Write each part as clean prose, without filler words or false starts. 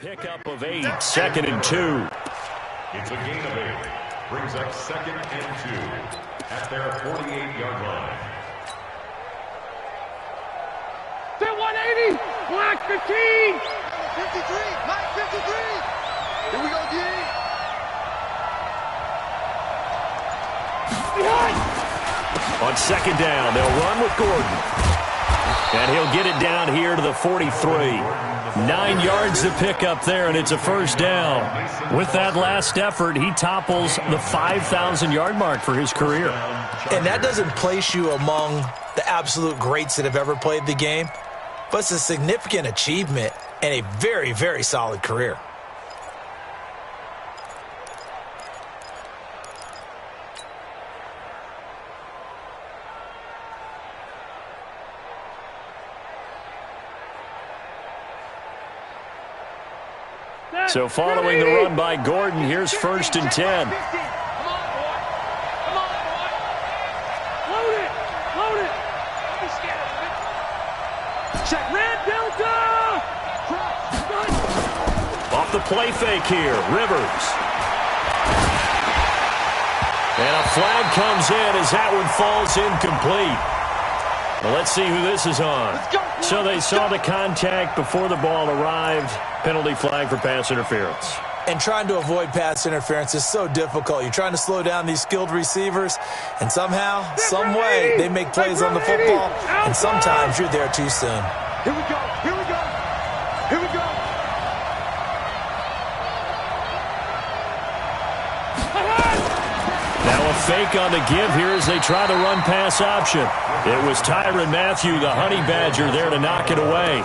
Pickup of 8, 2nd and 2. It's a gain of 8. Brings up 2nd and 2 at their 48-yard line. To 180, black 15. 53, black 53. Here we go, D. On 2nd down, they'll run with Gordon. And he'll get it down here to the 43. 9 yards to pick up there, and it's a 1st down. With that last effort, he topples the 5,000-yard mark for his career. And that doesn't place you among the absolute greats that have ever played the game, but it's a significant achievement and a very, very solid career. So following the run by Gordon, here's 1st and 10. Come on, boy. Come on, boy. Load it. Load it. Don't be scared of it. Check. Red Delta. Off the play fake here, Rivers. And a flag comes in as that one falls incomplete. Well, let's see who this is on. So they saw the contact before the ball arrived. Penalty flag for pass interference. And trying to avoid pass interference is so difficult. You're trying to slow down these skilled receivers, and somehow, some way, they make plays on the football, and sometimes you're there too soon. Here we go. Here we go. Here we go. Now a fake on the give here as they try the run pass option. It was Tyrann Mathieu, the Honey Badger, there to knock it away.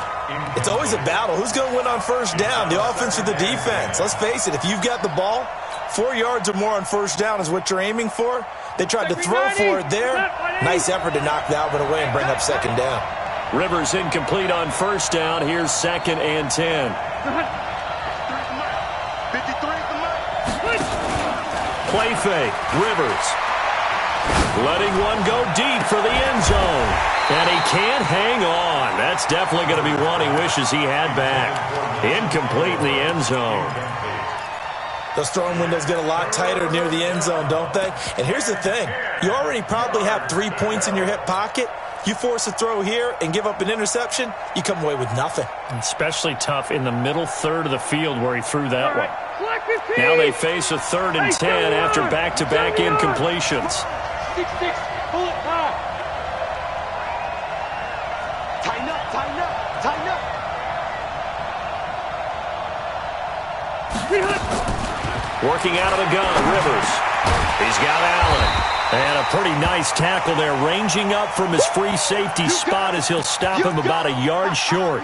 It's always a battle. Who's going to win on 1st down, the offense or the defense? Let's face it, if you've got the ball, 4 yards or more on 1st down is what you're aiming for. They tried to throw for it there. Nice effort to knock that one away and bring up 2nd down. Rivers incomplete on 1st down. Here's 2nd and 10. 53. Play fake. Rivers. Letting one go deep for the end zone. And he can't hang on. That's definitely going to be one he wishes he had back. Incomplete in the end zone. Those throwing windows get a lot tighter near the end zone, don't they? And here's the thing. You already probably have 3 points in your hip pocket. You force a throw here and give up an interception, you come away with nothing. Especially tough in the middle third of the field where he threw that one. Now they face a 3rd and 10 after back-to-back incompletions. 6-6. Pull it high. Tighten up, tighten up, tighten up. Working out of the gun, Rivers. He's got Allen. And a pretty nice tackle there, ranging up from his free safety spot as he'll stop him about a yard short.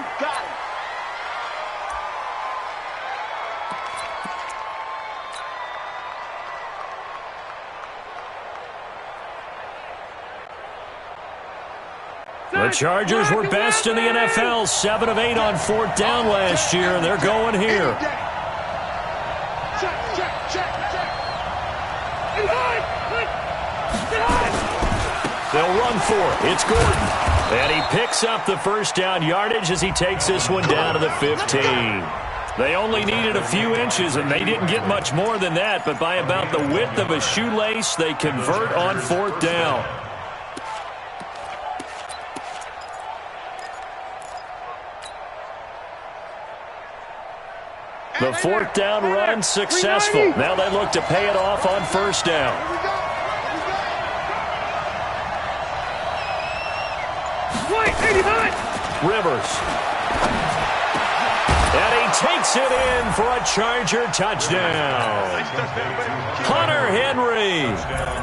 The Chargers were best in the NFL, 7 of 8 on 4th down last year, and they're going here. They'll run for it. It's Gordon. And he picks up the 1st down yardage as he takes this one down to the 15. They only needed a few inches, and they didn't get much more than that, but by about the width of a shoelace, they convert on 4th down. The 4th down run successful. Now they look to pay it off on 1st down. Rivers. And he takes it in for a Charger touchdown. Hunter Henry,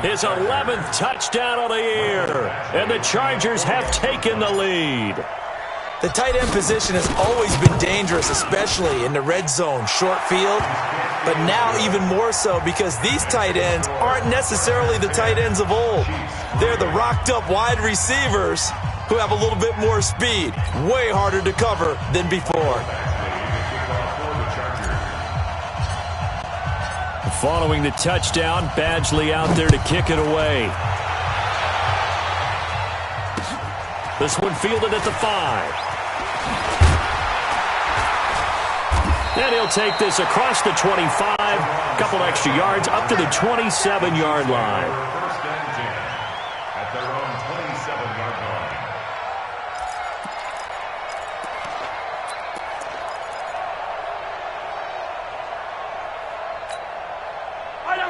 his 11th touchdown of the year. And the Chargers have taken the lead. The tight end position has always been dangerous, especially in the red zone, short field. But now even more so because these tight ends aren't necessarily the tight ends of old. They're the rocked-up wide receivers who have a little bit more speed. Way harder to cover than before. Following the touchdown, Badgley out there to kick it away. This one fielded at the 5. And he'll take this across the 25, a couple extra yards, up to the 27-yard line. First and 10 at their own 27-yard line.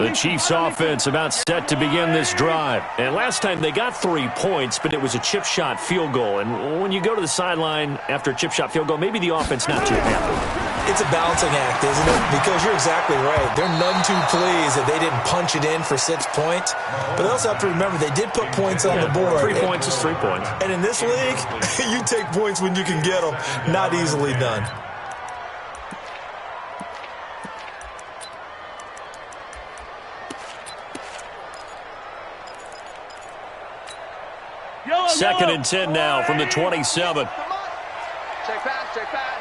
The Chiefs offense about set to begin this drive. And last time they got 3 points, but it was a chip shot field goal. And when you go to the sideline after a chip shot field goal, maybe the offense not too happy. It's a balancing act, isn't it? Because you're exactly right. They're none too pleased that they didn't punch it in for 6 points. But they also have to remember they did put points on the board. 3 points is 3 points. And in this league, you take points when you can get them. Not easily done. Second and 10 now from the 27. Check pass, check pass.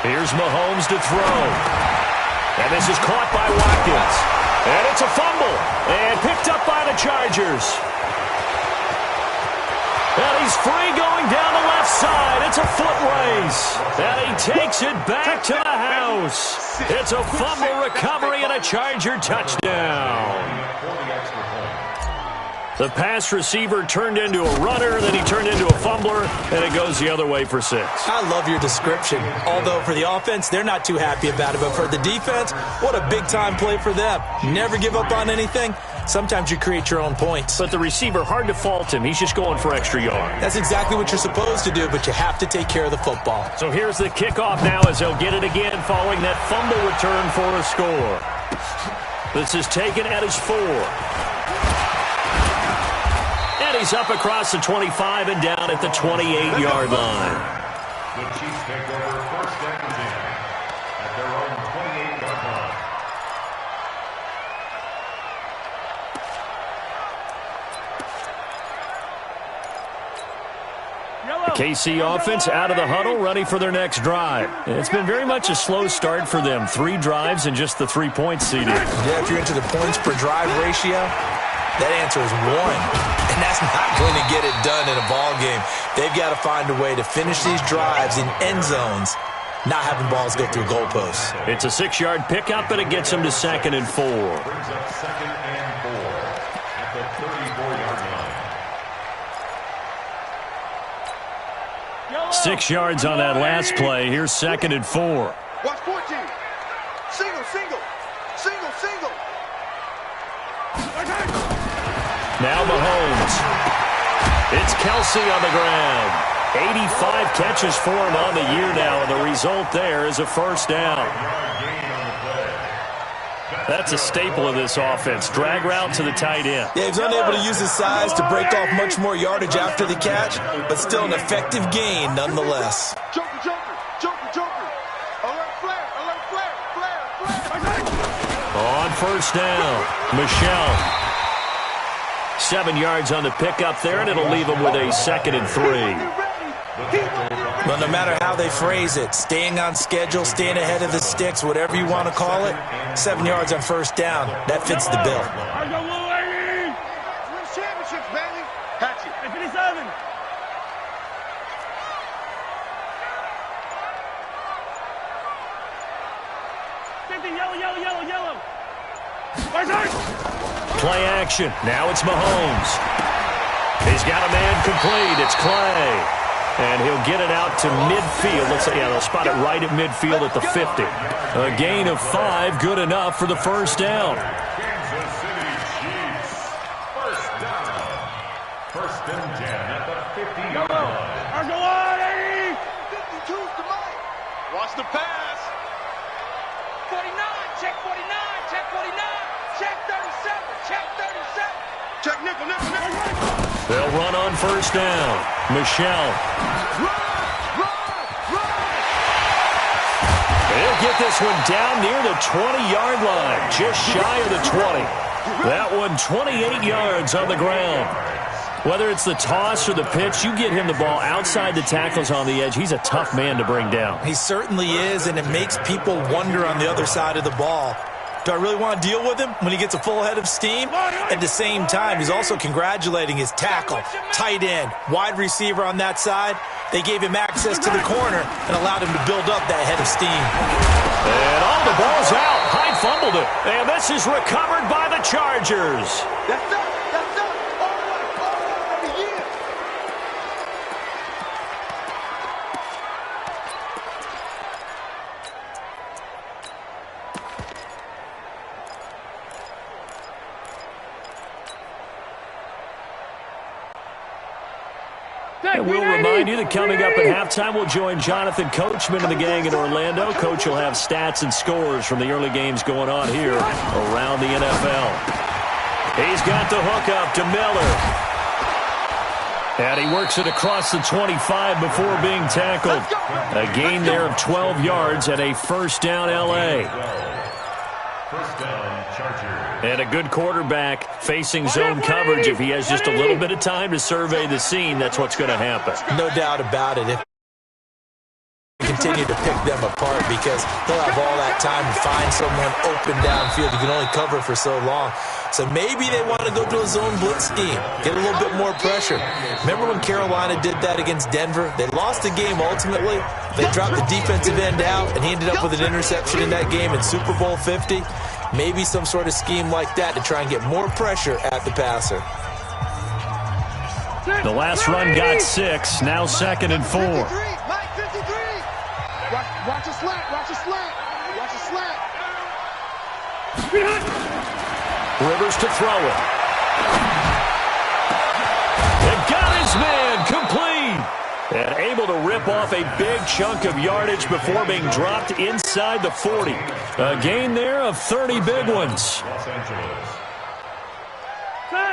Here's Mahomes to throw. And this is caught by Watkins. And it's a fumble. And picked up by the Chargers. And he's free going down the left side. It's a foot race. And he takes it back to the house. It's a fumble recovery and a Charger touchdown. The pass receiver turned into a runner, then he turned into a fumbler, and it goes the other way for 6. I love your description. Although for the offense, they're not too happy about it. But for the defense, what a big-time play for them. Never give up on anything. Sometimes you create your own points. But the receiver, hard to fault him. He's just going for extra yard. That's exactly what you're supposed to do, but you have to take care of the football. So here's the kickoff now as they'll get it again following that fumble return for a score. This is taken at his 4. And he's up across the 25 and down at the 28-yard line. The Chiefs take over first and 10 at their own 28-yard line. KC offense out of the huddle, ready for their next drive. It's been very much a slow start for them. 3 drives and just the 3 points seeded. Yeah, if you're into the points per drive ratio, that answer is 1. And that's not going to get it done in a ball game. They've got to find a way to finish these drives in end zones, not having balls go through goalposts. It's a 6-yard pickup, and it gets them to 2nd and 4. Brings up 2nd and 4 at the 34-yard line. 6 yards on that last play. Here's 2nd and 4. Watch 14. Single, single. Single, single. Now Mahomes. It's Kelsey on the ground. 85 catches for him on the year now, and the result there is a first down. That's a staple of this offense. Drag route to the tight end. Yeah, he's unable to use his size to break off much more yardage after the catch, but still an effective gain nonetheless. Joker, joker, joker, joker. Alert flare, alert flare, flare, flare. On first down, Michelle. 7 yards on the pickup there, and it'll leave him with a 2nd and 3. Well, no matter how they phrase it, staying on schedule, staying ahead of the sticks, whatever you want to call it, 7 yards on first down, that fits the bill. Win championships, baby. Hatchet. 57. Yellow. Play action. Now it's Mahomes. He's got a man complete. It's Clay. And he'll get it out to midfield. Looks like, yeah, they'll spot it right at midfield at the 50. A gain of 5, good enough for the first down. Kansas City Chiefs. First down. First and 10 at the 50-yard line. 52's the mic. Watch the pass. 49, check 49, check 49, check 37, check 37. Check nickel. They'll run on first down. Michelle. Run. They'll get this one down near the 20-yard line, just shy of the 20. That one 28 yards on the ground. Whether it's the toss or the pitch, you get him the ball outside the tackles on the edge. He's a tough man to bring down. He certainly is, and it makes people wonder on the other side of the ball. Do I really want to deal with him when he gets a full head of steam? At the same time, he's also congratulating his tackle, tight end, wide receiver on that side. They gave him access to the corner and allowed him to build up that head of steam. And all the ball's out. Hyde fumbled it. And this is recovered by the Chargers. That's up. That's up. All right, baby, yeah. And we'll remind you that coming up at halftime, we'll join Jonathan Coachman and the gang in Orlando. Coach will have stats and scores from the early games going on here around the NFL. He's got the hook up to Miller. And he works it across the 25 before being tackled. A gain there of 12 yards and a first down L.A. First down, Chargers. And a good quarterback facing zone coverage. If he has just a little bit of time to survey the scene, that's what's going to happen. No doubt about it. If continue to pick them apart because they'll have all that time to find someone open downfield. You can only cover for so long. So maybe they want to go to a zone blitz scheme, get a little bit more pressure. Remember when Carolina did that against Denver? They lost the game ultimately. They dropped the defensive end out, and he ended up with an interception in that game in Super Bowl 50. Maybe some sort of scheme like that to try and get more pressure at the passer. The last run got 6, now 2nd and 4. Mike 53. Watch a slant. Watch a slant. Watch a slant. Rivers to throw it. And got his man complete. And able to rip off a big chunk of yardage before being dropped inside the 40. A gain there of 30 big ones.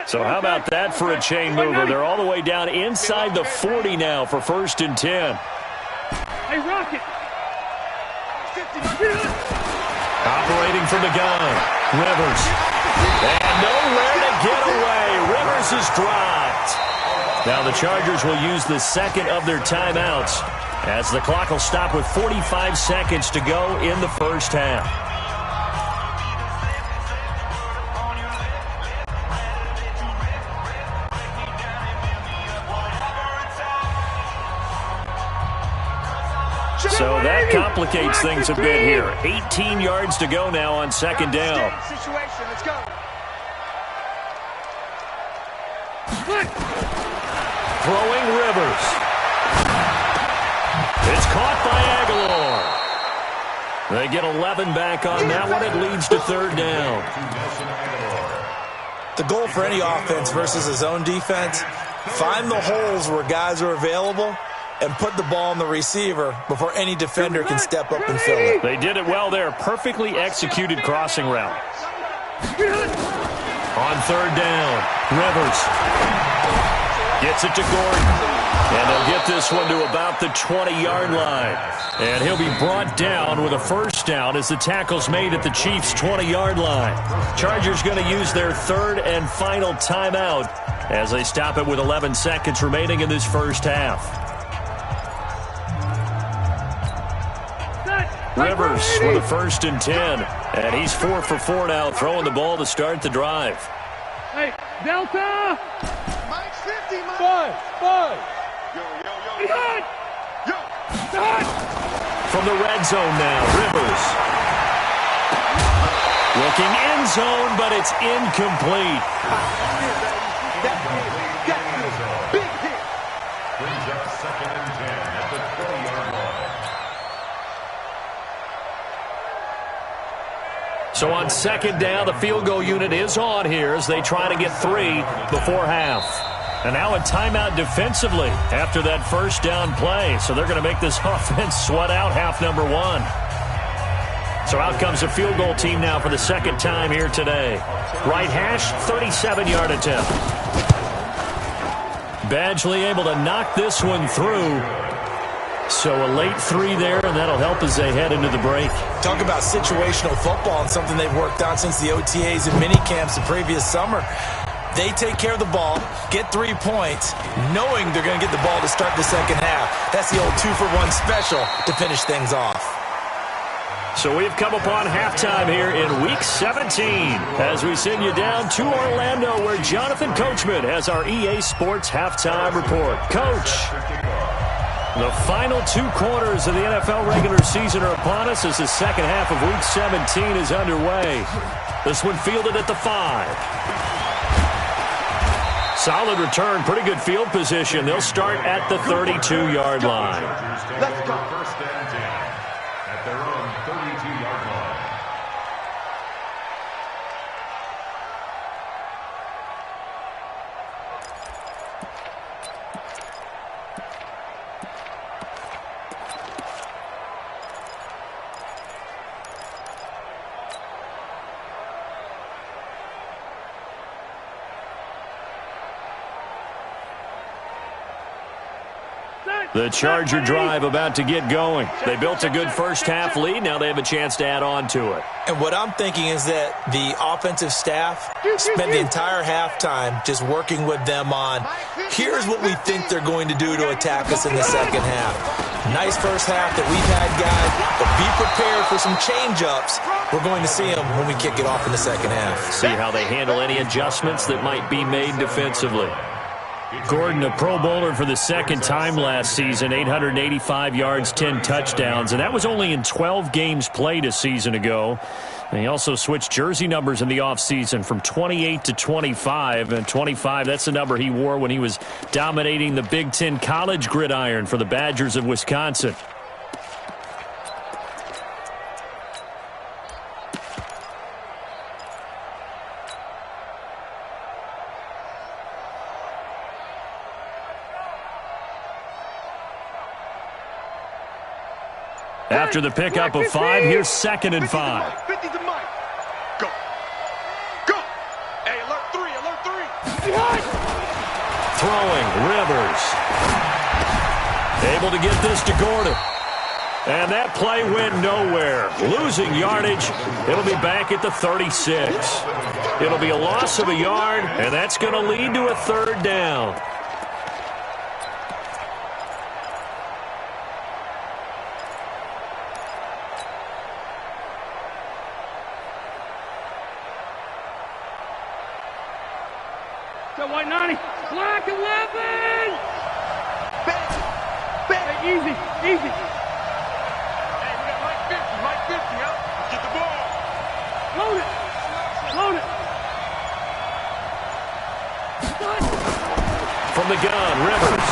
So how about that for a chain mover? They're all the way down inside the 40 now for 1st and 10. Hey, Rocket. Operating from the gun. Rivers. And nowhere to get away. Rivers is dropped. Now the Chargers will use the second of their timeouts as the clock will stop with 45 seconds to go in the first half. So that complicates things a bit here. 18 yards to go now on 2nd down. Situation. Let's go. Throwing Rivers. It's caught by Aguilar. They get 11 back on that one. It leads to 3rd down. The goal for any offense versus a zone defense, find the holes where guys are available and put the ball on the receiver before any defender can step up and fill it. They did it well there. Perfectly executed crossing route. On 3rd down, Rivers gets it to Gordon. And they'll get this one to about the 20-yard line. And he'll be brought down with a first down as the tackle's made at the Chiefs' 20-yard line. Chargers going to use their 3rd and final timeout as they stop it with 11 seconds remaining in this first half. Rivers with a 1st and 10. And he's 4 for 4 now, throwing the ball to start the drive. Hey, Delta! Mike's 50, Mike. 5. Behind! Behind! From the red zone now, Rivers. Looking end zone, but it's incomplete. Big hit. Brings up 2nd and 10 at the 20-yard line. So on 2nd down, the field goal unit is on here as they try to get 3 before half. And now a timeout defensively after that first down play. So they're going to make this offense sweat out half number 1. So out comes a field goal team now for the 2nd time here today. Right hash, 37-yard attempt. Badgley able to knock this one through. So a late 3 there, and that'll help as they head into the break. Talk about situational football and something they've worked on since the OTAs and mini camps the previous summer. They take care of the ball, get 3 points, knowing they're going to get the ball to start the second half. That's the old 2-for-1 special to finish things off. So we've come upon halftime here in Week 17 as we send you down to Orlando where Jonathan Coachman has our EA Sports Halftime Report. Coach, the final 2 quarters of the NFL regular season are upon us as the second half of Week 17 is underway. This one fielded at the 5. Solid return, pretty good field position. They'll start at the 32-yard line. Let's go. First and 10 at their own 32-yard line. The Charger drive about to get going. They built a good first-half lead. Now they have a chance to add on to it. And what I'm thinking is that the offensive staff spent the entire halftime just working with them on, here's what we think they're going to do to attack us in the second half. Nice first half that we've had, guys, but be prepared for some change-ups. We're going to see them when we kick it off in the second half. See how they handle any adjustments that might be made defensively. Gordon, a Pro Bowler for the second time last season, 885 yards, 10 touchdowns, and that was only in 12 games played a season ago. And he also switched jersey numbers in the offseason from 28 to 25, and 25, that's the number he wore when he was dominating the Big Ten college gridiron for the Badgers of Wisconsin. After the pickup of 5, here's 2nd and 5. 50 to Mike. Go. Go. Hey, alert 3, alert 3. Throwing, Rivers. Able to get this to Gordon. And that play went nowhere. Losing yardage. It'll be back at the 36. It'll be a loss of a yard, and that's going to lead to a 3rd down. White 90. Black 11. Back. Hey, easy. Hey, we got Mike 50, huh? Get the ball. Load it. From the gun, Rivers.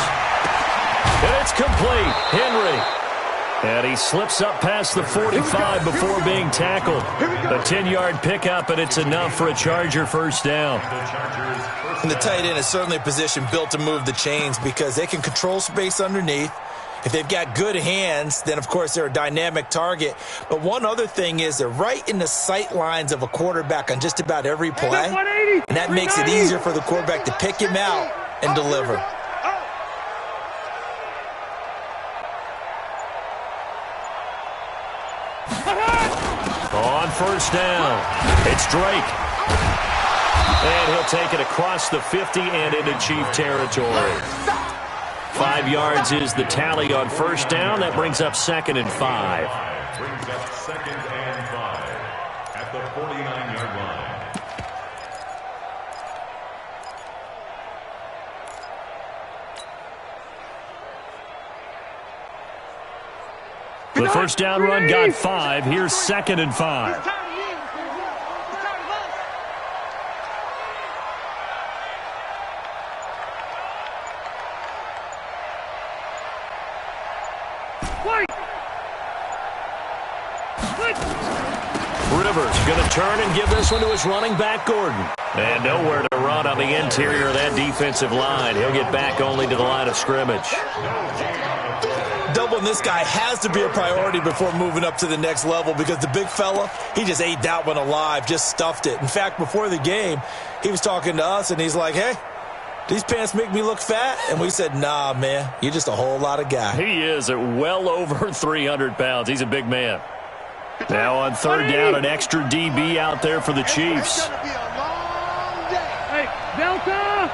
And it's complete. Henry. And he slips up past the 45 before being tackled. A 10-yard pickup, and it's enough for a Charger first down. And the tight end is certainly a position built to move the chains because they can control space underneath. If they've got good hands, then, of course, they're a dynamic target. But one other thing is they're right in the sight lines of a quarterback on just about every play. And that makes it easier for the quarterback to pick him out and deliver. On first down, it's Drake. And he'll take it across the 50 and into Chief territory. 5 yards is the tally on first down. That brings up 2nd and 5. Brings up 2nd and 5 at the 49-yard line. The first down run got 5. Here's 2nd and 5. Rivers going to turn and give this one to his running back, Gordon. And nowhere to run on the interior of that defensive line. He'll get back only to the line of scrimmage. Doubling this guy has to be a priority before moving up to the next level because the big fella, he just ate that one alive, just stuffed it. In fact, before the game, he was talking to us, and he's like, hey, these pants make me look fat? And we said, nah, man, you're just a whole lot of guy. He is at well over 300 pounds. He's a big man. Now on 3rd down, an extra DB out there for the Chiefs. It's gonna be a long day. Hey, Delta!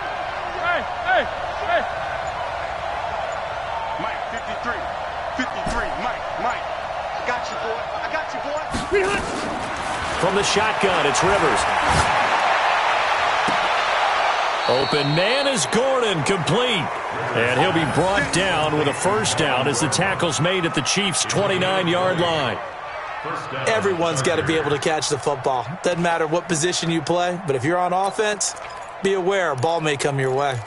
Hey! Mike, 53. Mike. I got you, boy. I got From the shotgun, it's Rivers. Open man is Gordon, complete. And he'll be brought down with a first down as the tackle's made at the Chiefs' 29-yard line. Everyone's got to be able to catch the football. Doesn't matter what position you play, but if you're on offense, be aware a ball may come your way.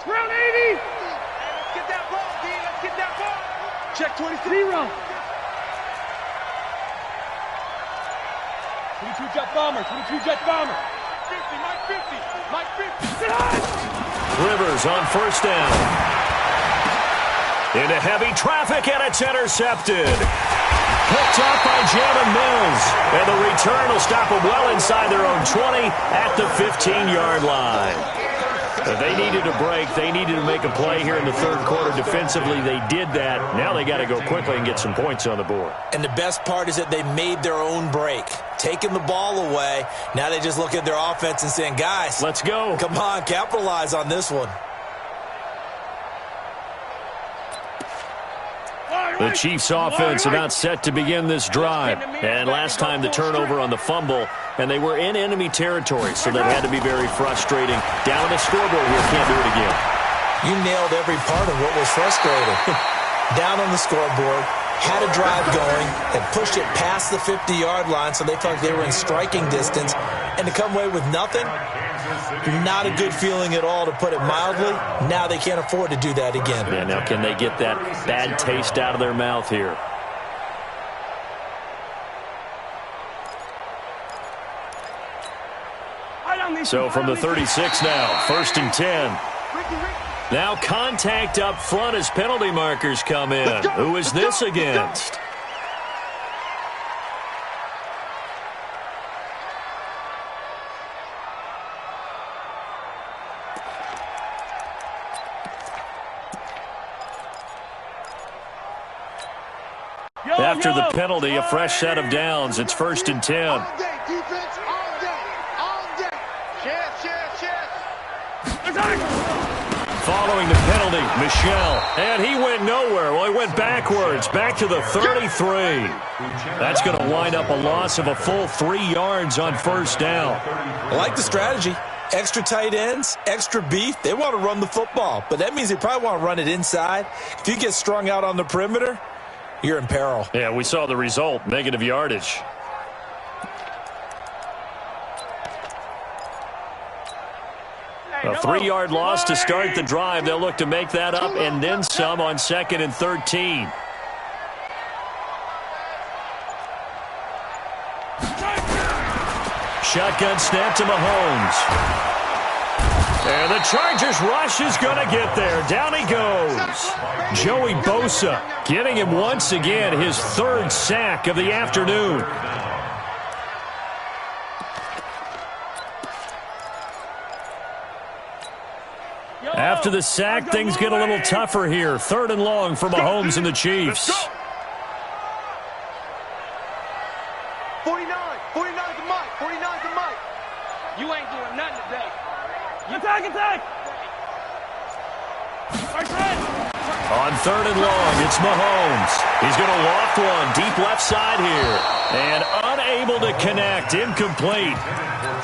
Round 80. Let's get that ball, D. Let's get that ball. Check 23. 22 jet bomber. 22 jet bomber. Mike 50. Mike 50. Rivers on first down. Into heavy traffic, and it's intercepted. Picked off by Jalen Mills. And the return will stop them well inside their own 20 at the 15-yard line. They needed a break. They needed to make a play here in the third quarter defensively. They did that. Now they got to go quickly and get some points on the board. And the best part is that they made their own break. Taking the ball away. Now they just look at their offense and saying, guys, let's go. Come on, capitalize on this one. The Chiefs' offense about set to begin this drive. And last time the turnover on the fumble, and they were in enemy territory, so that had to be very frustrating. Down on the scoreboard here, can't do it again. You nailed every part of what was frustrating. Down on the scoreboard, had a drive going, had pushed it past the 50-yard line, so they felt like they were in striking distance, and to come away with nothing, not a good feeling at all, to put it mildly. Now they can't afford to do that again. Yeah, now can they get that bad taste out of their mouth here? So from the 36 now, 1st and 10. Now contact up front as penalty markers come in. Who is this against? After the penalty, a fresh set of downs. It's 1st and 10. Following the penalty, Michel. And he went nowhere. Well, he went backwards, back to the 33. That's going to wind up a loss of a full 3 yards on first down. I like the strategy. Extra tight ends, extra beef. They want to run the football, but that means they probably want to run it inside. If you get strung out on the perimeter, you're in peril. Yeah, we saw the result, negative yardage. A 3-yard loss to start the drive. They'll look to make that up and then some on 2nd and 13. Shotgun snap to Mahomes. And the Chargers rush is going to get there. Down he goes. Joey Bosa getting him once again his 3rd sack of the afternoon. After the sack, things get a little tougher here. 3rd and long for Mahomes and the Chiefs. 49 to Mike. 49 to Mike. You ain't doing nothing today. Attack. On 3rd and long, it's Mahomes. He's going to loft one deep left side here. And unable to connect. Incomplete.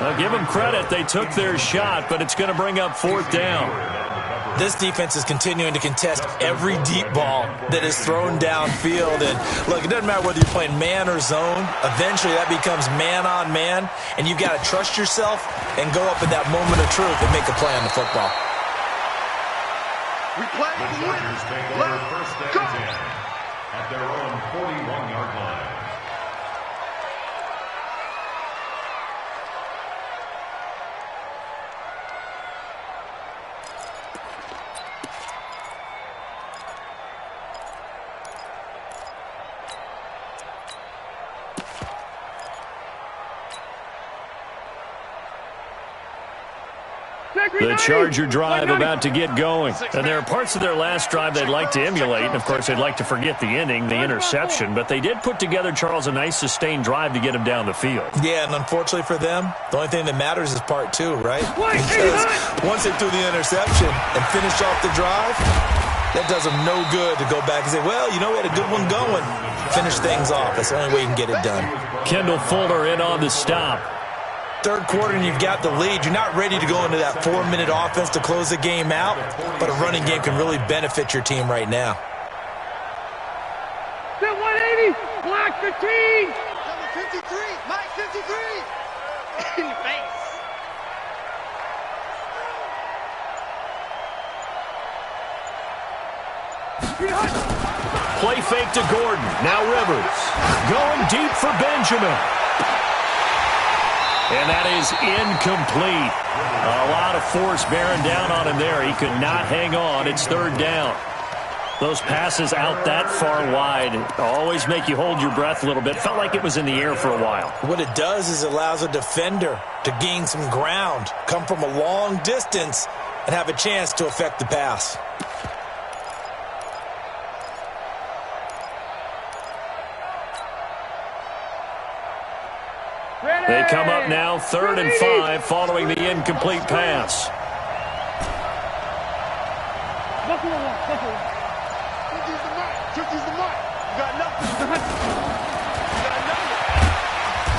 I'll give them credit. They took their shot, but it's going to bring up 4th down. This defense is continuing to contest every deep ball that is thrown downfield. And look, it doesn't matter whether you're playing man or zone. Eventually that becomes man on man, and you've got to trust yourself and go up in that moment of truth and make a play on the football. We play the Chargers take over 1st and 10 at their own 41-yard line. The Charger drive about to get going. And there are parts of their last drive they'd like to emulate. And, of course, they'd like to forget the ending, the interception. But they did put together, Charles, a nice sustained drive to get him down the field. Yeah, and unfortunately for them, the only thing that matters is part two, right? Because once they threw the interception and finished off the drive, that does them no good to go back and say, well, you know, we had a good one going. Finish things off. That's the only way you can get it done. Kendall Fuller in on the stop. Third quarter and you've got the lead. You're not ready to go into that 4-minute offense to close the game out, but a running game can really benefit your team right now. Set 180, block 15. Number 53, Mike 53. In the face. Play fake to Gordon. Now Rivers. Going deep for Benjamin. And that is incomplete. A lot of force bearing down on him there. He could not hang on. It's third down. Those passes out that far wide always make you hold your breath a little bit. Felt like it was in the air for a while. What it does is it allows a defender to gain some ground, come from a long distance, and have a chance to affect the pass. They come up now, 3rd and 5, following the incomplete pass.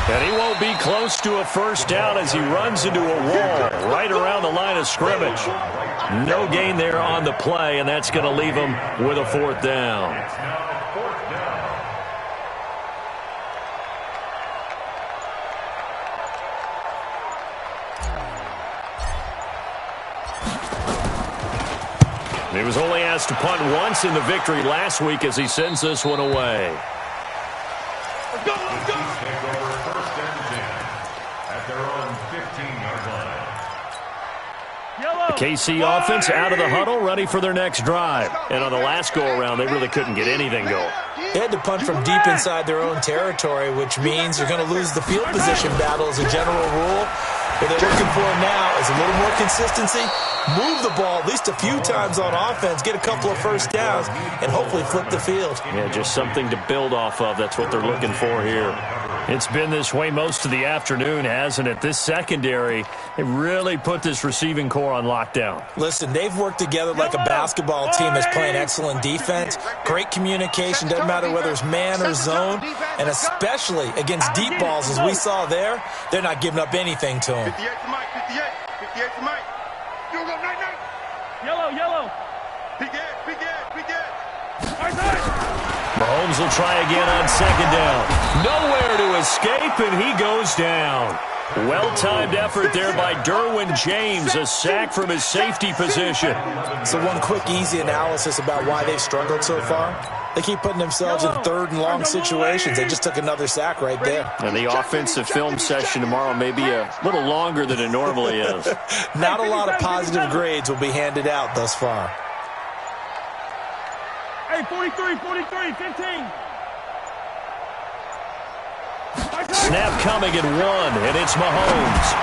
And he won't be close to a first down as he runs into a wall right around the line of scrimmage. No gain there on the play, and that's going to leave him with a 4th down. He was only asked to punt once in the victory last week as he sends this one away. Let's go, let's go. Take over 1st and 10 at their own 15-yard line. The KC offense out of the huddle, ready for their next drive. And on the last go-around, they really couldn't get anything going. They had to punt from deep inside their own territory, which means you're going to lose the field position battle as a general rule. What they're looking for now is a little more consistency, move the ball at least a few times on offense, get a couple of first downs, and hopefully flip the field. Yeah, just something to build off of. That's what they're looking for here. It's been this way most of the afternoon, hasn't it? This secondary, it really put this receiving core on lockdown. Listen, they've worked together like a basketball team that's playing excellent defense. Great communication, doesn't matter whether it's man or zone, and especially against deep balls as we saw there, they're not giving up anything to them. 58 to Mike, 58 to Mike. You go, night. Yellow. Big Ed. Mahomes will try again on 2nd down. Nowhere to escape, and he goes down. Well-timed effort there by Derwin James, a sack from his safety position. So one quick, easy analysis about why they've struggled so far. They keep putting themselves in 3rd and long situations. They just took another sack right there. And the offensive film session tomorrow may be a little longer than it normally is. Not a lot of positive grades will be handed out thus far. Hey, 43, 15. Snap coming at 1, and it's Mahomes.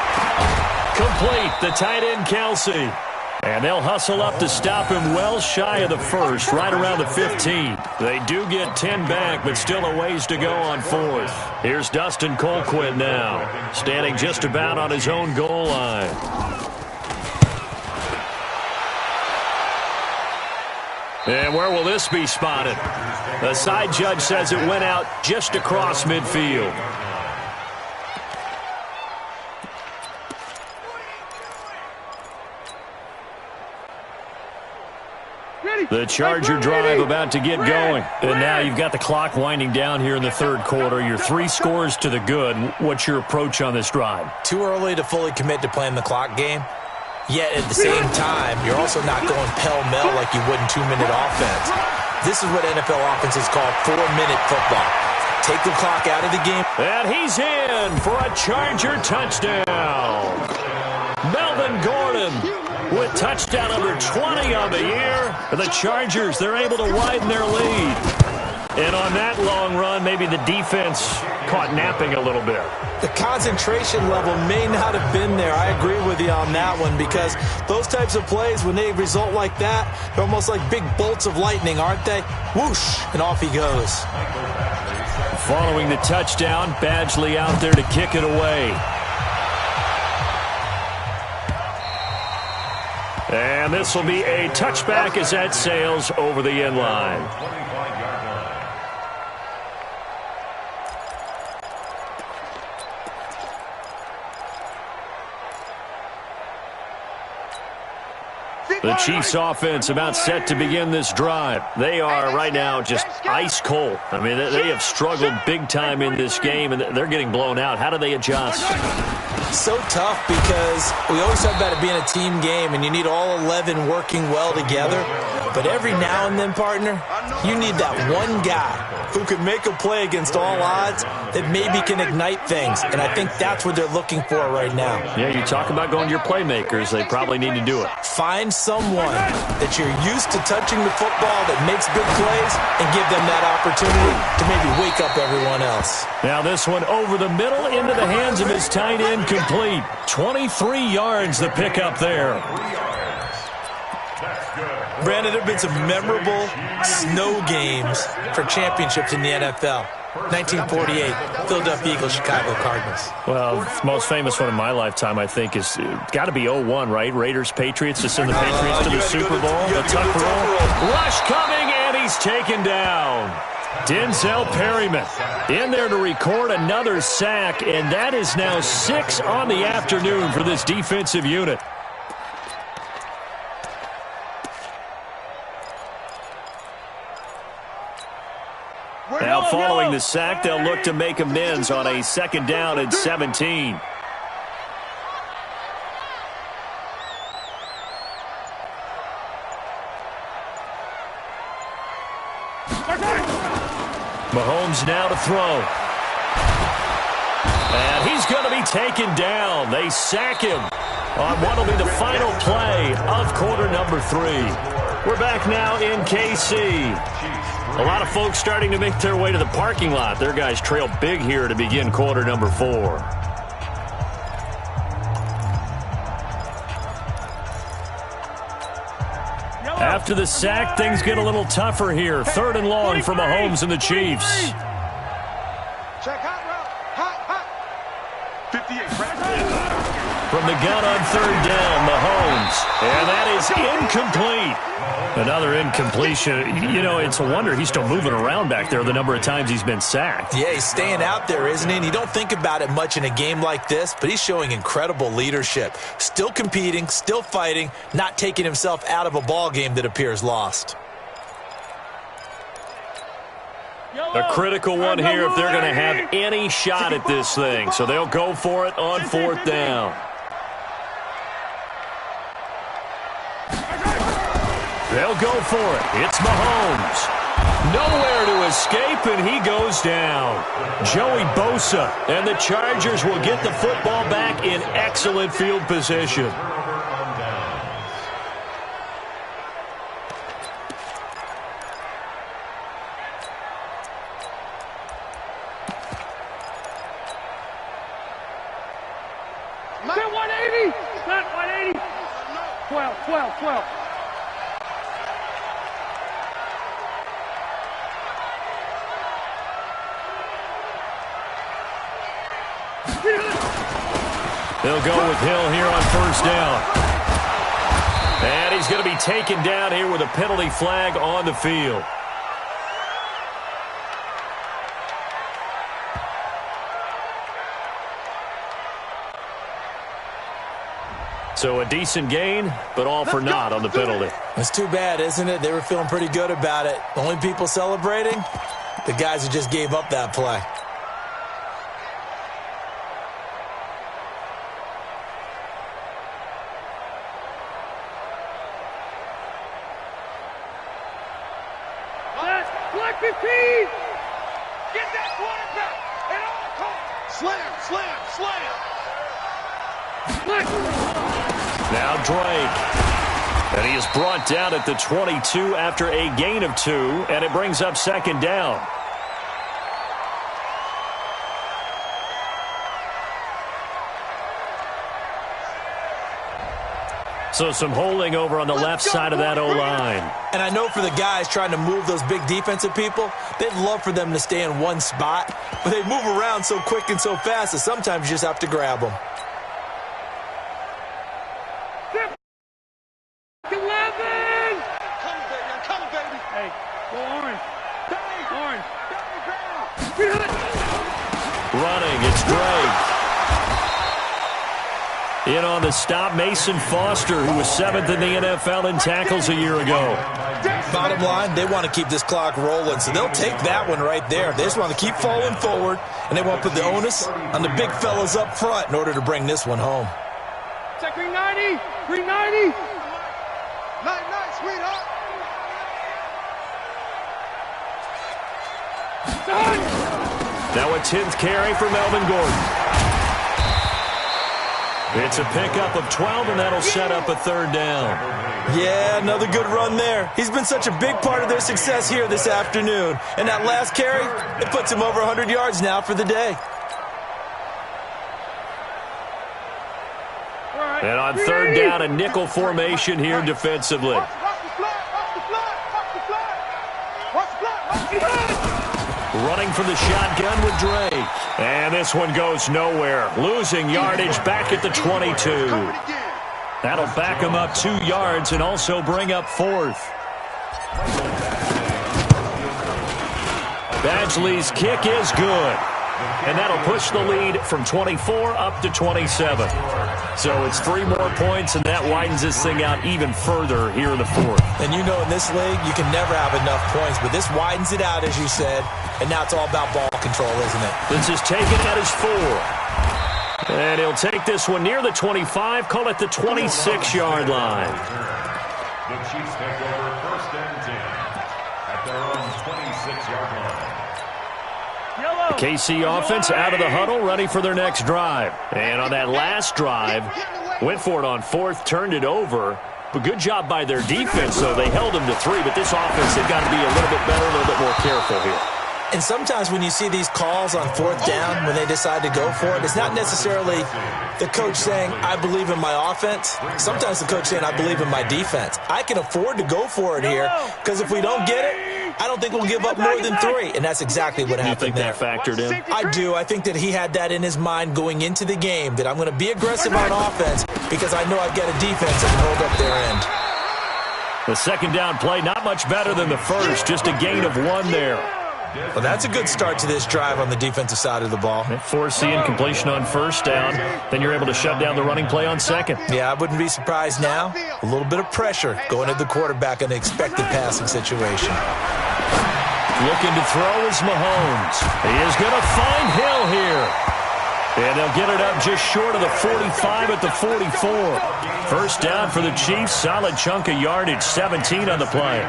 Complete, the tight end Kelsey. And they'll hustle up to stop him well shy of the 1st, right around the 15. They do get 10 back, but still a ways to go on 4th. Here's Dustin Colquitt now, standing just about on his own goal line. And where will this be spotted? The side judge says it went out just across midfield. The Charger drive about to get going. And now you've got the clock winding down here in the 3rd quarter. You're 3 scores to the good. What's your approach on this drive? Too early to fully commit to playing the clock game. Yet at the same time, you're also not going pell-mell like you would in 2-minute offense. This is what NFL offenses call 4-minute football. Take the clock out of the game. And he's in for a Charger touchdown. Melvin Gordon with touchdown number 20 on the year. And the Chargers, they're able to widen their lead. And on that long run, maybe the defense caught napping a little bit. The concentration level may not have been there. I agree with you on that one, because those types of plays, when they result like that, they're almost like big bolts of lightning, aren't they? Whoosh, and off he goes. Following the touchdown, Badgley out there to kick it away. And this will be a touchback as that sails over the end line. The Chiefs offense about set to begin this drive. They are right now just ice cold. I mean, they have struggled big time in this game, and they're getting blown out. How do they adjust? So tough, because we always talk about it being a team game, and you need all 11 working well together. But every now and then, partner, you need that one guy who can make a play against all odds that maybe can ignite things. And I think that's what they're looking for right now. Yeah, you talk about going to your playmakers. They probably need to do it. Find someone that you're used to touching the football that makes big plays and give them that opportunity to maybe wake up everyone else. Now this one over the middle into the hands of his tight end, complete. 23 yards the pickup there. Brandon, there have been some memorable snow games for championships in the NFL. 1948, Philadelphia Eagles, Chicago Cardinals. Well, the most famous one in my lifetime, I think, is got to be 0-1, right? Raiders, Patriots, to send the Patriots to the Super Bowl. The tuck roll. Rush coming, and he's taken down. Denzel Perryman in there to record another sack, and that is now 6 on the afternoon for this defensive unit. Now following the sack, they'll look to make amends on a 2nd down and 17. Mahomes now to throw. And he's going to be taken down. They sack him on what will be the final play of quarter number 3. We're back now in KC. A lot of folks starting to make their way to the parking lot. Their guys trail big here to begin quarter number 4. After the sack, things get a little tougher here. 3rd and long for Mahomes and the Chiefs. Check hot route. Hot. 58. From the gun on 3rd down, Mahomes. And that is incomplete. Another incompletion. You know, it's a wonder he's still moving around back there the number of times he's been sacked. Yeah, he's staying out there, isn't he? And you don't think about it much in a game like this, but he's showing incredible leadership. Still competing, still fighting, not taking himself out of a ball game that appears lost. A critical one here if they're going to have any shot at this thing. So they'll go for it on 4th down. They'll go for it. It's Mahomes. Nowhere to escape, and he goes down. Joey Bosa, and the Chargers will get the football back in excellent field position. Not 180. Not 180. 12. They'll go with Hill here on 1st down. And he's going to be taken down here with a penalty flag on the field. So a decent gain, but all for naught on the penalty. It's too bad, isn't it? They were feeling pretty good about it. The only people celebrating, the guys who just gave up that play. Black 15. Get that quarterback at all costs. Slam. Now Drake. And he is brought down at the 22 after a gain of 2, and it brings up second down. So some holding over on the left side of that O-line. And I know for the guys trying to move those big defensive people, they'd love for them to stay in one spot, but they move around so quick and so fast that sometimes you just have to grab them. 11! Come, baby. Hey, go orange. Orange. Running, it's Drake. In on the stop, Mason Foster, who was 7th in the NFL in tackles a year ago. Bottom line, they want to keep this clock rolling, so they'll take that one right there. They just want to keep falling forward, and they want to put the onus on the big fellas up front in order to bring this one home. Check 390! 390! Night, sweetheart. Now a 10th carry for Melvin Gordon. It's a pickup of 12, and that'll set up a third down. Yeah, another good run there. He's been such a big part of their success here this afternoon. And that last carry, it puts him over 100 yards now for the day. And on third down, a nickel formation here defensively. Watch the flat. Running from the shotgun with Drake. And this one goes nowhere. Losing yardage back at the 22. That'll back him up 2 yards and also bring up 4th. Badgley's kick is good. And that'll push the lead from 24 up to 27. So it's 3 more points, and that widens this thing out even further here in the 4th. And you know in this league, you can never have enough points, but this widens it out, as you said, and now it's all about ball control, isn't it? This is taken at his 4. And he'll take this one near the 25, call it the 26-yard line. The Chiefs take over 1st and 10 at their own 26-yard line. KC offense out of the huddle, ready for their next drive. And on that last drive, went for it on 4th, turned it over. But good job by their defense, though. They held them to 3, but this offense, they've got to be a little bit better, a little bit more careful here. And sometimes when you see these calls on 4th down, when they decide to go for it, it's not necessarily the coach saying, I believe in my offense. Sometimes the coach saying, I believe in my defense. I can afford to go for it here, because if we don't get it, I don't think we'll give up more than 3, and that's exactly what happened there. You think that factored in? I do. I think that he had that in his mind going into the game, that I'm going to be aggressive on offense because I know I've got a defense that can hold up their end. The second down play, not much better than the first, just a gain of 1 there. Well, that's a good start to this drive on the defensive side of the ball. Force incompletion on 1st down. Then you're able to shut down the running play on 2nd. Yeah, I wouldn't be surprised now. A little bit of pressure going at the quarterback in the expected passing situation. Looking to throw is Mahomes. He is going to find Hill here. And they'll get it up just short of the 45 at the 44. First down for the Chiefs. Solid chunk of yardage, 17 on the play.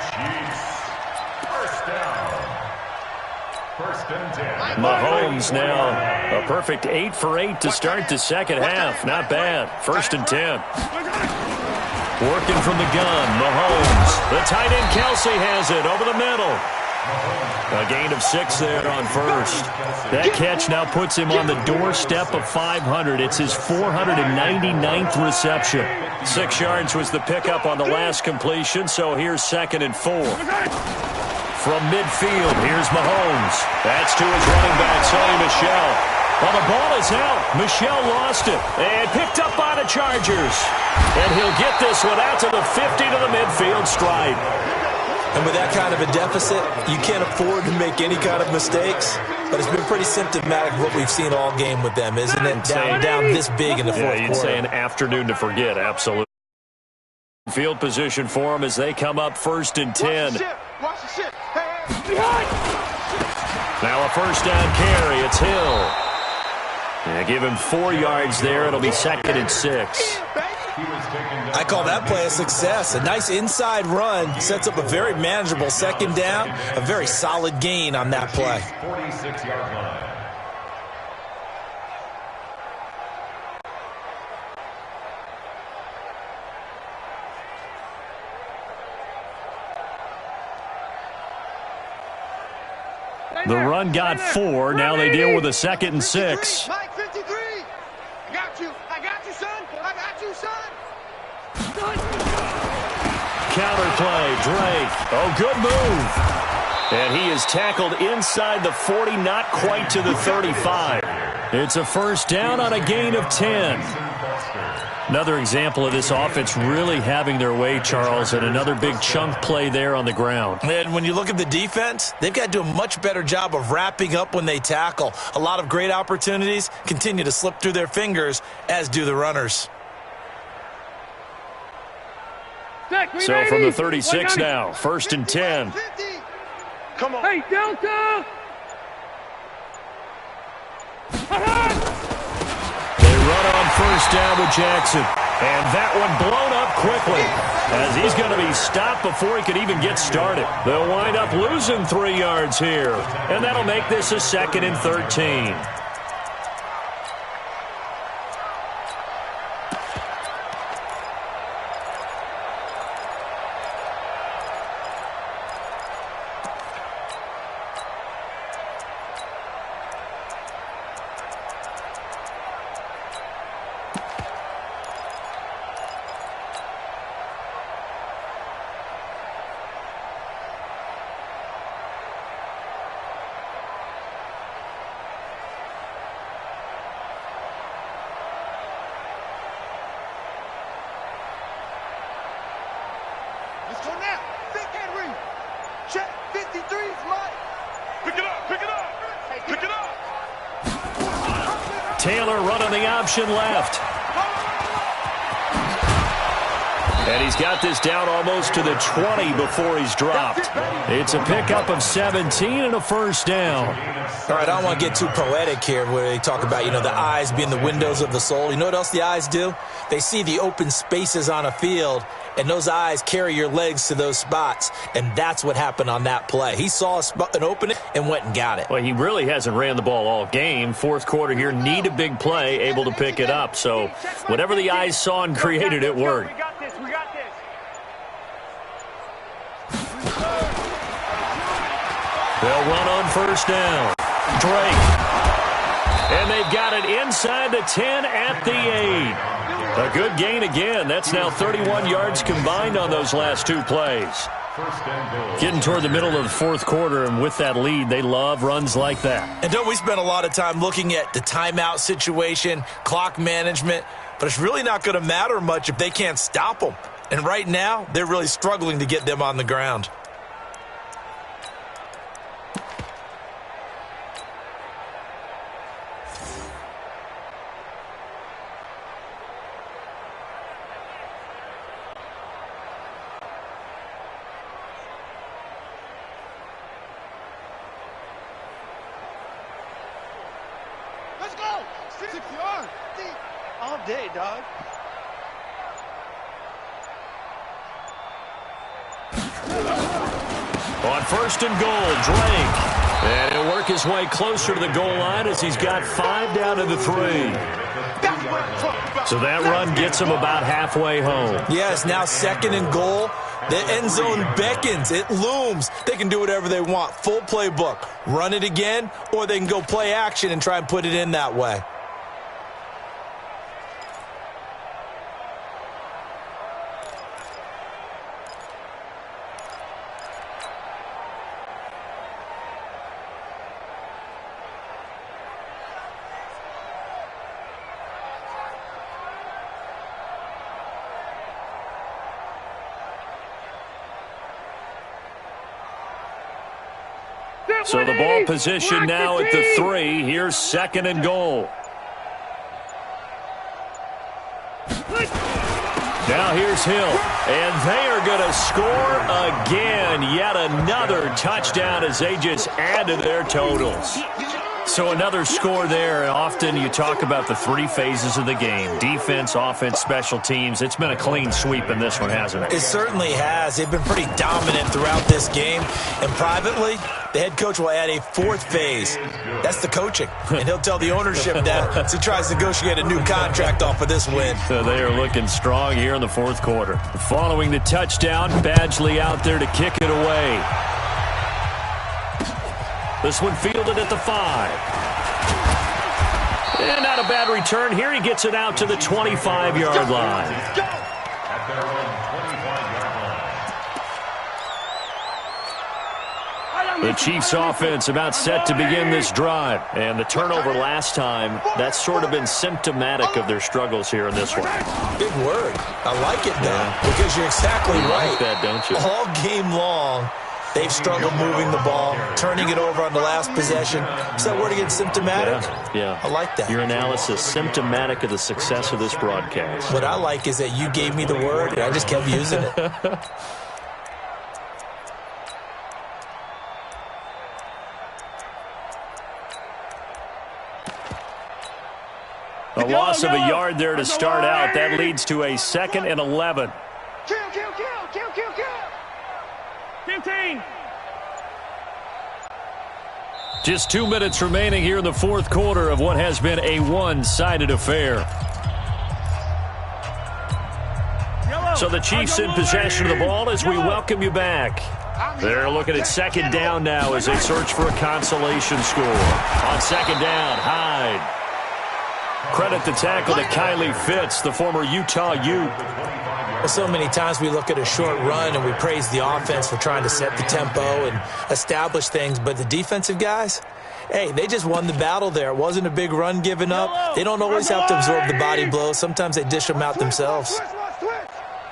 Mahomes now a perfect 8 for 8 to start the second half. Not bad. 1st and 10. Working from the gun, Mahomes. The tight end Kelsey has it over the middle. A gain of 6 there on 1st. That catch now puts him on the doorstep of 500. It's his 499th reception. 6 yards was the pickup on the last completion, so here's 2nd and 4. From midfield, here's Mahomes. That's to his running back, Sonny Michel. Well, the ball is out. Michel lost it and picked up by the Chargers. And he'll get this one out to the 50 to the midfield stripe. And with that kind of a deficit, you can't afford to make any kind of mistakes. But it's been pretty symptomatic of what we've seen all game with them, isn't it? Down this big in the fourth quarter. You'd say an afternoon to forget, absolutely. Field position for them as they come up 1st and 10. Watch the shit. Now a first down carry. It's Hill. Yeah, give him 4 yards there. It'll be 2nd and 6. I call that play a success. A nice inside run sets up a very manageable 2nd down. A very solid gain on that play. 46-yard line. The run got 4. Now they deal with a 2nd and 6. Mike 53. I got you, son. I got you, son. Counter play, Drake. Oh, good move. And he is tackled inside the 40, not quite to the 35. It's a first down on a gain of 10. Another example of this offense really having their way, Charles, and another big chunk play there on the ground. And when you look at the defense, they've got to do a much better job of wrapping up when they tackle. A lot of great opportunities continue to slip through their fingers, as do the runners. So from the 36 now, 1st and 10. Come on. Hey, Delta! They run on first down with Jackson. And that one blown up quickly as he's going to be stopped before he could even get started. They'll wind up losing 3 yards here. And that'll make this a 2nd and 13. Let's go now. Thick and read. Check 53's Mike. Pick it up. Pick it up. Pick it up. Taylor running the option left. And he's got this down almost to the 20 before he's dropped. It's a pickup of 17 and a first down. All right, I don't want to get too poetic here where they talk about, the eyes being the windows of the soul. You know what else the eyes do? They see the open spaces on a field, and those eyes carry your legs to those spots, and that's what happened on that play. He saw an opening and went and got it. Well, he really hasn't ran the ball all game. 4th quarter here, need a big play, able to pick it up. So whatever the eyes saw and created, it worked. We got this. We got this. They'll run on first down. Drake. And they've got it inside the 10 at the 8. A good gain again. That's now 31 yards combined on those last 2 plays. Getting toward the middle of the 4th quarter, and with that lead, they love runs like that. And don't we spend a lot of time looking at the timeout situation, clock management, but it's really not going to matter much if they can't stop them. And right now, they're really struggling to get them on the ground. Let's go. 6 yards. All day, dog. On 1st and goal, Drake. And he'll work his way closer to the goal line as he's got 5 down to the 3. So that run gets him about halfway home. Yes, now 2nd and goal. The end zone beckons. It looms. They can do whatever they want. Full playbook. Run it again, or they can go play action and try and put it in that way. So the ball position now at the 3. Here's 2nd and goal. Now here's Hill. And they are going to score again. Yet another touchdown as they just add to their totals. So another score there. Often you talk about the 3 phases of the game. Defense, offense, special teams. It's been a clean sweep in this one, hasn't it? It certainly has. They've been pretty dominant throughout this game. And privately, the head coach will add a 4th phase. That's the coaching. And he'll tell the ownership that as he tries to negotiate a new contract off of this win. So they are looking strong here in the 4th quarter. Following the touchdown, Badgley out there to kick it away. This one fielded at the 5. And not a bad return here. He gets it out to the 25-yard line. At their own 25-yard line. The Chiefs offense about set to begin this drive. And the turnover last time, that's sort of been symptomatic of their struggles here in this one. Big word. I like it, though, because you're exactly right. Like that, don't you? All game long, they've struggled moving the ball, turning it over on the last possession. Is that word again, symptomatic? Yeah. I like that. Your analysis, symptomatic of the success of this broadcast. What I like is that you gave me the word, and I just kept using it. A loss of a yard there to start out. That leads to a 2nd and 11. Kill. 15. Just 2 minutes remaining here in the fourth quarter of what has been a one-sided affair. So the Chiefs in possession of the ball as we welcome you back. They're looking at 2nd down now as they search for a consolation score. On 2nd down, Hyde. Credit the tackle to Kylie Fitz, the former Utah Ute. So many times we look at a short run and we praise the offense for trying to set the tempo and establish things, but the defensive guys, hey, they just won the battle there. It wasn't a big run given up. They don't always have to absorb the body blows. Sometimes they dish them out themselves.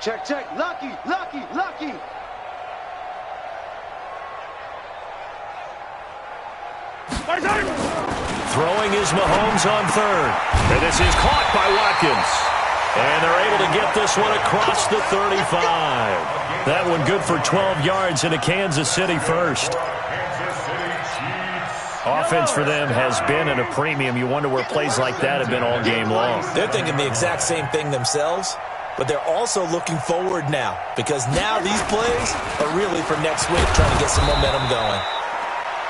Check. Lucky. Throwing is Mahomes on 3rd. And this is caught by Watkins. And they're able to get this one across the 35. That one good for 12 yards into Kansas City first. Offense for them has been at a premium. You wonder where plays like that have been all game long. They're thinking the exact same thing themselves, but they're also looking forward now because now these plays are really for next week, trying to get some momentum going.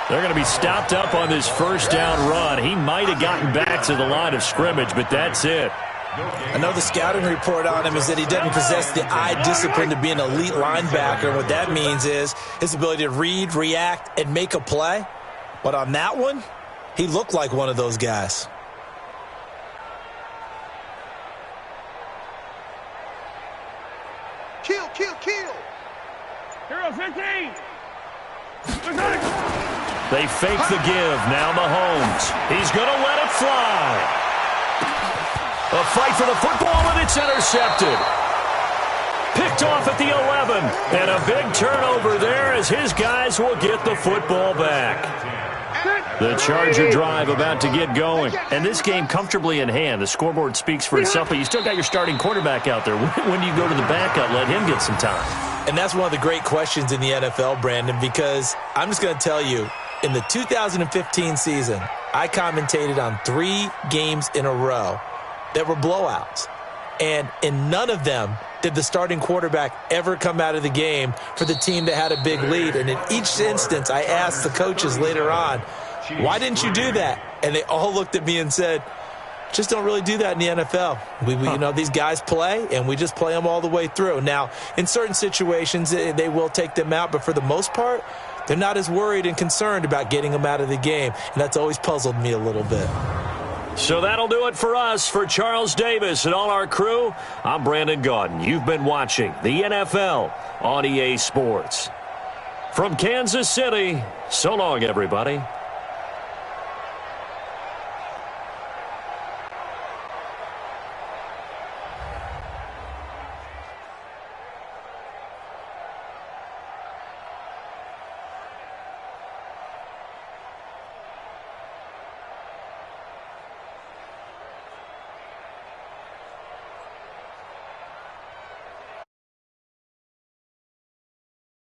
They're going to be stopped up on this first down run. He might have gotten back to the line of scrimmage, but that's it. Another scouting report on him is that he doesn't possess the eye discipline to be an elite linebacker. And what that means is his ability to read, react, and make a play. But on that one, he looked like one of those guys. Kill. Hero 15. They fake the give. Now Mahomes. He's going to let it fly. A fight for the football, and it's intercepted. Picked off at the 11. And a big turnover there as his guys will get the football back. The Charger drive about to get going. And this game comfortably in hand. The scoreboard speaks for itself, but you still got your starting quarterback out there. When do you go to the backup, let him get some time? And that's one of the great questions in the NFL, Brandon, because I'm just going to tell you, in the 2015 season, I commentated on 3 games in a row that were blowouts. And in none of them did the starting quarterback ever come out of the game for the team that had a big lead. And in each instance, I asked the coaches later on, why didn't you do that? And they all looked at me and said, just don't really do that in the NFL. You know, these guys play, and we just play them all the way through. Now, in certain situations, they will take them out, but for the most part, they're not as worried and concerned about getting them out of the game, and that's always puzzled me a little bit. So that'll do it for us. For Charles Davis and all our crew, I'm Brandon Gaudin. You've been watching the NFL on EA Sports. From Kansas City, so long, everybody.